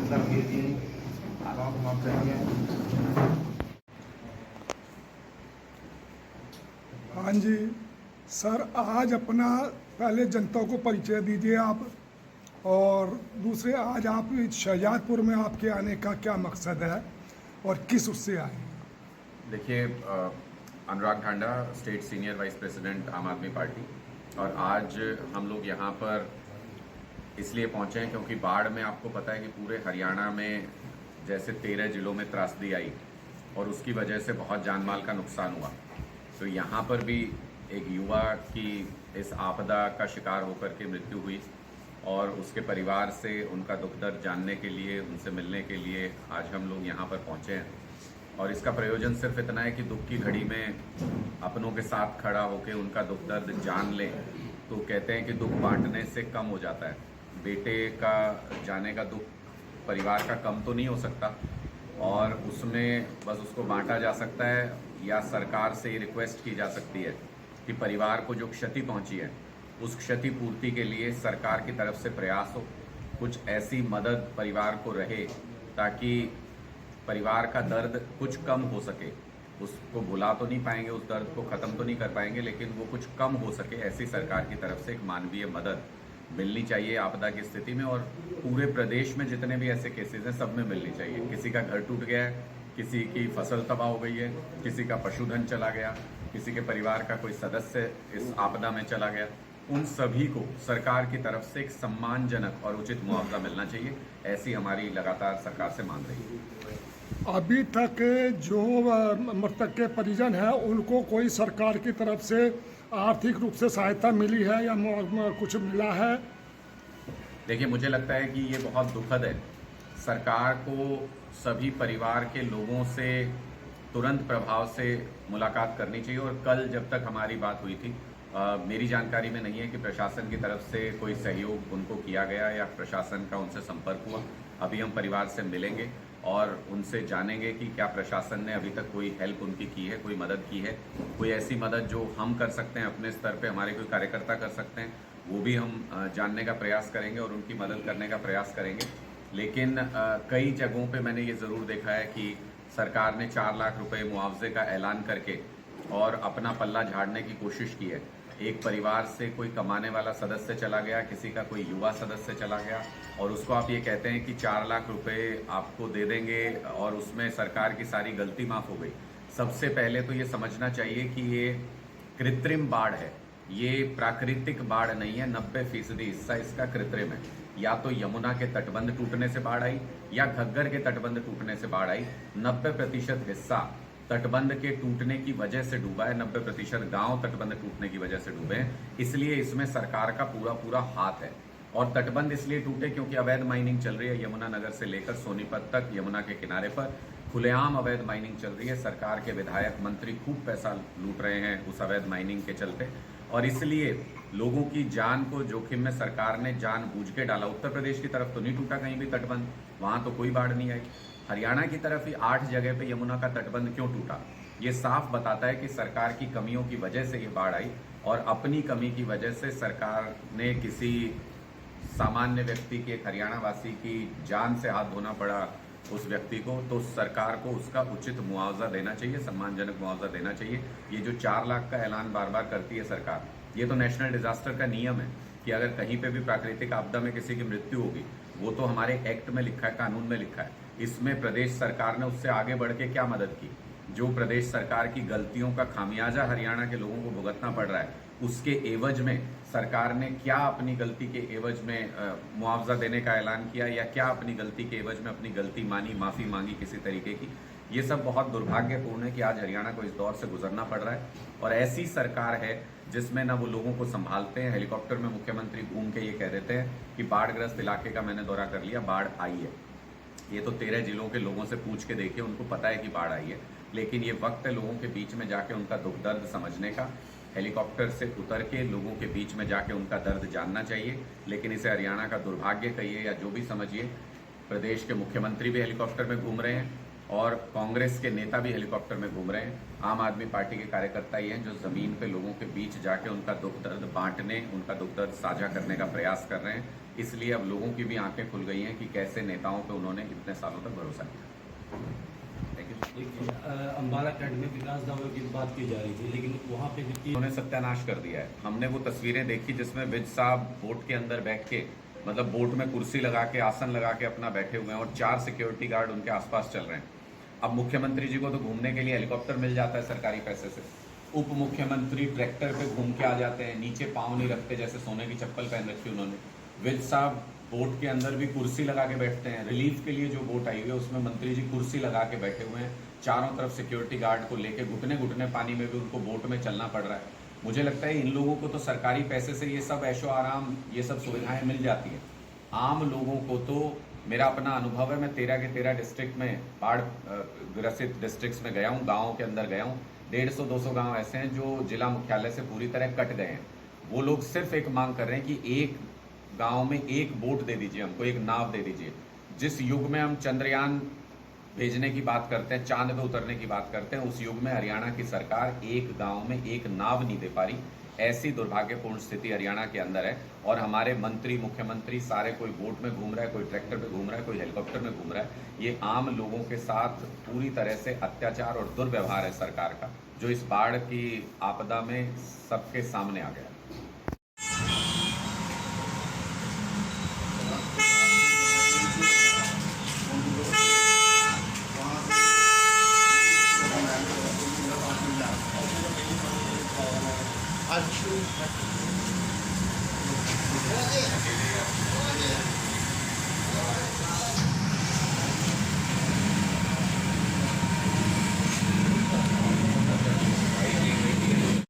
तरफ भेजिए, अकाउंट माफ करेंगे। हाँ जी सर, आज अपना पहले जनता को परिचय दीजिए आप, और दूसरे आज आप शाहजहाँपुर में आपके आने का क्या मकसद है और किस उससे आए? देखिए, Anurag Dhanda, state senior vice president Aam Aadmi party. और आज हम लोग यहाँ पर इसलिए पहुँचे हैं क्योंकि बाढ़ में आपको पता है कि पूरे हरियाणा में जैसे 13 जिलों में त्रासदी आई और उसकी वजह से बहुत जान माल का नुकसान हुआ। तो यहाँ पर भी एक युवा की इस आपदा का शिकार होकर के मृत्यु हुई और उसके परिवार से उनका दुख दर्द जानने के लिए, उनसे मिलने के लिए आज हम लोग यहाँ पर पहुँचे हैं। और इसका प्रयोजन सिर्फ इतना है कि दुख की घड़ी में अपनों के साथ खड़ा होकर उनका दुख दर्द जान लें। तो कहते हैं कि दुख बांटने से कम हो जाता है। बेटे का जाने का दुख परिवार का कम तो नहीं हो सकता, और उसमें बस उसको बांटा जा सकता है, या सरकार से ये रिक्वेस्ट की जा सकती है कि परिवार को जो क्षति पहुंची है उस क्षति पूर्ति के लिए सरकार की तरफ से प्रयास हो, कुछ ऐसी मदद परिवार को रहे ताकि परिवार का दर्द कुछ कम हो सके। उसको भुला तो नहीं पाएंगे, उस दर्द को ख़त्म तो नहीं कर पाएंगे, लेकिन वो कुछ कम हो सके, ऐसी सरकार की तरफ से एक मानवीय मदद मिलनी चाहिए आपदा की स्थिति में। और पूरे प्रदेश में जितने भी ऐसे केसेस हैं सब में मिलनी चाहिए। किसी का घर टूट गया है, किसी की फसल तबाह हो गई है, किसी का पशुधन चला गया, किसी के परिवार का कोई सदस्य इस आपदा में चला गया, उन सभी को सरकार की तरफ से एक सम्मानजनक और उचित मुआवजा मिलना चाहिए। ऐसी हमारी लगातार सरकार से मांग रही है। अभी तक जो मृतक के परिजन हैं उनको कोई सरकार की तरफ से आर्थिक रूप से सहायता मिली है या कुछ मिला है? देखिए, मुझे लगता है कि ये बहुत दुखद है। सरकार को सभी परिवार के लोगों से तुरंत प्रभाव से मुलाकात करनी चाहिए। और कल जब तक हमारी बात हुई थी, मेरी जानकारी में नहीं है कि प्रशासन की तरफ से कोई सहयोग उनको किया गया या प्रशासन का उनसे संपर्क हुआ। अभी हम परिवार से मिलेंगे और उनसे जानेंगे कि क्या प्रशासन ने अभी तक कोई हेल्प उनकी की है, कोई मदद की है, कोई ऐसी मदद जो हम कर सकते हैं अपने स्तर पे, हमारे कोई कार्यकर्ता कर सकते हैं, वो भी हम जानने का प्रयास करेंगे और उनकी मदद करने का प्रयास करेंगे। लेकिन कई जगहों पे मैंने ये ज़रूर देखा है कि सरकार ने 4 लाख रुपए मुआवजे का ऐलान करके और अपना पल्ला झाड़ने की कोशिश की है। एक परिवार से कोई कमाने वाला सदस्य चला गया, किसी का कोई युवा सदस्य चला गया, और उसको आप ये कहते हैं कि 4 लाख रुपए आपको दे देंगे और उसमें सरकार की सारी गलती माफ़ हो गई। सबसे पहले तो ये समझना चाहिए कि ये कृत्रिम बाढ़ है, ये प्राकृतिक बाढ़ नहीं है। 90% हिस्सा इसका कृत्रिम है। या तो यमुना के तटबंध टूटने से बाढ़ आई या घग्गर के तटबंध टूटने से बाढ़ आई। 90% हिस्सा तटबंध के टूटने की वजह से डूबा है, 90% गांव तटबंध टूटने की वजह से डूबे हैं। इसलिए इसमें सरकार का पूरा पूरा हाथ है। और तटबंध इसलिए टूटे क्योंकि अवैध माइनिंग चल रही है। यमुना नगर से लेकर सोनीपत तक यमुना के किनारे पर खुलेआम अवैध माइनिंग चल रही है। सरकार के विधायक मंत्री खूब पैसा लूट रहे हैं उस अवैध माइनिंग के चलते, और इसलिए लोगों की जान को जोखिम में सरकार ने जानबूझ के डाला। उत्तर प्रदेश की तरफ तो नहीं टूटा कहीं भी तटबंध, वहां तो कोई बाढ़ नहीं आई। हरियाणा की तरफ ही 8 जगह पे यमुना का तटबंध क्यों टूटा? ये साफ बताता है कि सरकार की कमियों की वजह से ये बाढ़ आई, और अपनी कमी की वजह से सरकार ने किसी सामान्य व्यक्ति की, एक हरियाणा वासी की जान से हाथ धोना पड़ा उस व्यक्ति को, तो सरकार को उसका उचित मुआवजा देना चाहिए, सम्मानजनक मुआवजा देना चाहिए। ये जो 4 लाख का ऐलान बार बार करती है सरकार, ये तो नेशनल डिजास्टर का नियम है कि अगर कहीं पे भी प्राकृतिक आपदा में किसी की मृत्यु होगी, वो तो हमारे एक्ट में लिखा है, कानून में लिखा है। इसमें प्रदेश सरकार ने उससे आगे बढ़ के क्या मदद की? जो प्रदेश सरकार की गलतियों का खामियाजा हरियाणा के लोगों को भुगतना पड़ रहा है, उसके एवज में सरकार ने क्या अपनी गलती के एवज में मुआवजा देने का ऐलान किया, या क्या अपनी गलती के एवज में अपनी गलती मानी, माफ़ी मांगी किसी तरीके की? ये सब बहुत दुर्भाग्यपूर्ण है कि आज हरियाणा को इस दौर से गुजरना पड़ रहा है। और ऐसी सरकार है जिसमें ना वो लोगों को संभालते हैं। हेलीकॉप्टर में मुख्यमंत्री घूम के ये कह देते हैं कि बाढ़ग्रस्त इलाके का मैंने दौरा कर लिया, बाढ़ आई है। ये तो 13 जिलों के लोगों से पूछ के देखिए, उनको पता है कि बाढ़ आई है। लेकिन ये वक्त है लोगों के बीच में जाके उनका दुख दर्द समझने का, हेलीकॉप्टर से उतर के लोगों के बीच में जाके उनका दर्द जानना चाहिए। लेकिन इसे हरियाणा का दुर्भाग्य कहिए या जो भी समझिए, प्रदेश के मुख्यमंत्री भी हेलीकॉप्टर में घूम रहे हैं और कांग्रेस के नेता भी हेलीकॉप्टर में घूम रहे हैं। आम आदमी पार्टी के कार्यकर्ता ही हैं जो ज़मीन पे लोगों के बीच जाके उनका दुख दर्द बांटने, उनका दुख दर्द साझा करने का प्रयास कर रहे हैं। इसलिए अब लोगों की भी आंखें खुल गई हैं कि कैसे नेताओं पे उन्होंने इतने सालों तक भरोसा किया। Thank you. देखिए, अम्बाला कैंट में विकास दावों की बात की जा रही थी, लेकिन वहाँ पे वित्तीय उन्होंने सत्यानाश कर दिया है। हमने वो तस्वीरें देखी जिसमें विज साहब बोट के अंदर बैठ के, मतलब बोट में कुर्सी लगा के, आसन लगा के अपना बैठे हुए हैं और 4 सिक्योरिटी गार्ड उनके आसपास चल रहे हैं। अब मुख्यमंत्री जी को तो घूमने के लिए हेलीकॉप्टर मिल जाता है सरकारी पैसे से, उप मुख्यमंत्री ट्रैक्टर पे घूम के आ जाते हैं, नीचे पाँव नहीं रखते, जैसे सोने की चप्पल पहन रखी उन्होंने। विज साहब बोट के अंदर भी कुर्सी लगा के बैठते हैं। रिलीफ के लिए जो बोट आई हुई है उसमें मंत्री जी कुर्सी लगा के बैठे हुए हैं, चारों तरफ सिक्योरिटी गार्ड को लेके घुटने घुटने पानी में भी उनको बोट में चलना पड़ रहा है। मुझे लगता है इन लोगों को तो सरकारी पैसे से ये सब ऐशो आराम, ये सब सुविधाएं मिल जाती है। आम लोगों को तो, मेरा अपना अनुभव है, मैं 13 के 13 डिस्ट्रिक्ट में, बाढ़ ग्रसित डिस्ट्रिक्ट्स में गया हूँ, गाँव के अंदर गया हूँ। 150-200 गाँव ऐसे हैं जो जिला मुख्यालय से पूरी तरह कट गए हैं। वो लोग सिर्फ एक मांग कर रहे हैं कि एक गांव में एक बोट दे दीजिए, हमको एक नाव दे दीजिए। जिस युग में हम चंद्रयान भेजने की बात करते हैं, चांद पे उतरने की बात करते हैं, उस युग में हरियाणा की सरकार एक गांव में एक नाव नहीं दे पा रही। ऐसी दुर्भाग्यपूर्ण स्थिति हरियाणा के अंदर है। और हमारे मंत्री, मुख्यमंत्री सारे, कोई बोट में घूम रहा है, कोई ट्रैक्टर पे घूम रहा है, कोई हेलीकॉप्टर में घूम रहा है। ये आम लोगों के साथ पूरी तरह से अत्याचार और दुर्व्यवहार है सरकार का, जो इस बाढ़ की आपदा में सबके सामने आ गया।